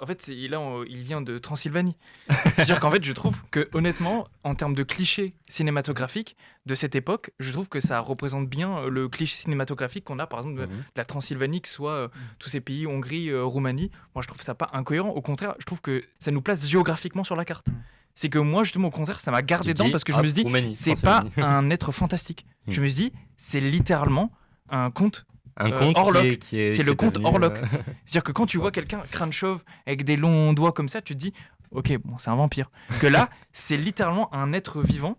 en fait, il vient de Transylvanie. C'est-à-dire qu'en fait, je trouve que, honnêtement, en termes de clichés cinématographiques de cette époque, je trouve que ça représente bien le cliché cinématographique qu'on a, par exemple, de la Transylvanie, que ce soit tous ces pays, Hongrie, Roumanie. Moi, je trouve ça pas incohérent. Au contraire, je trouve que ça nous place géographiquement sur la carte. C'est que moi, justement, au contraire, ça m'a gardé dedans parce que je me suis dit, Roumanie, c'est pas un être fantastique. Je me suis dit, c'est littéralement un conte. Un conte Orlok. qui C'est le conte Orlok. C'est-à-dire que quand tu vois quelqu'un crâne chauve avec des longs doigts comme ça, tu te dis, ok, bon, c'est un vampire. Que là, c'est littéralement un être vivant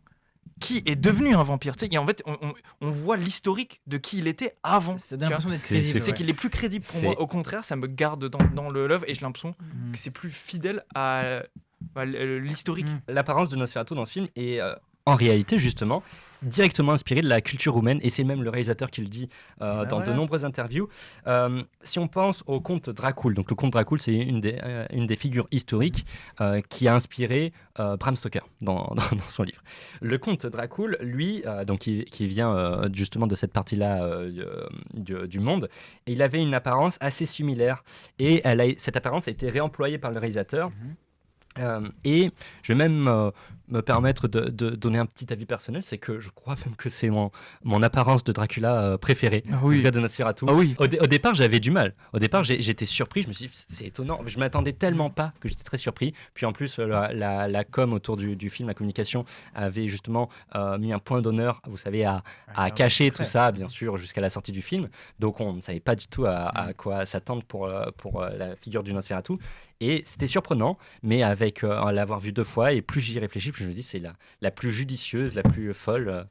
qui est devenu un vampire. Tu sais, et en fait, on voit l'historique de qui il était avant. Ça donne l'impression d'être crédible. C'est qu'il est plus crédible pour moi. Au contraire, ça me garde dans l'œuvre et j'ai l'impression que c'est plus fidèle à l'historique. L'apparence de Nosferatu dans ce film est en réalité justement directement inspiré de la culture roumaine, et c'est même le réalisateur qui le dit dans de nombreuses interviews. Si on pense au comte Dracul, donc le comte Dracul, c'est une des figures historiques qui a inspiré Bram Stoker dans son livre. Le comte Dracul, lui, donc qui vient justement de cette partie-là du monde, et il avait une apparence assez similaire, et cette apparence a été réemployée par le réalisateur. Et je vais même me permettre de donner un petit avis personnel, c'est que je crois même que c'est mon apparence de Dracula préférée, en tout cas de Nosferatu. Au départ, j'avais du mal. Au départ, j'étais surpris, je me suis dit, c'est étonnant. Je ne m'attendais tellement pas que j'étais très surpris. Puis en plus, la com autour du film, la communication, avait justement mis un point d'honneur, vous savez, à cacher tout ça, bien sûr, jusqu'à la sortie du film. Donc on ne savait pas du tout à quoi s'attendre pour la figure du Nosferatu. Et c'était surprenant, mais avec l'avoir vu 2 fois, et plus j'y réfléchis, plus je me dis c'est la plus judicieuse, la plus folle.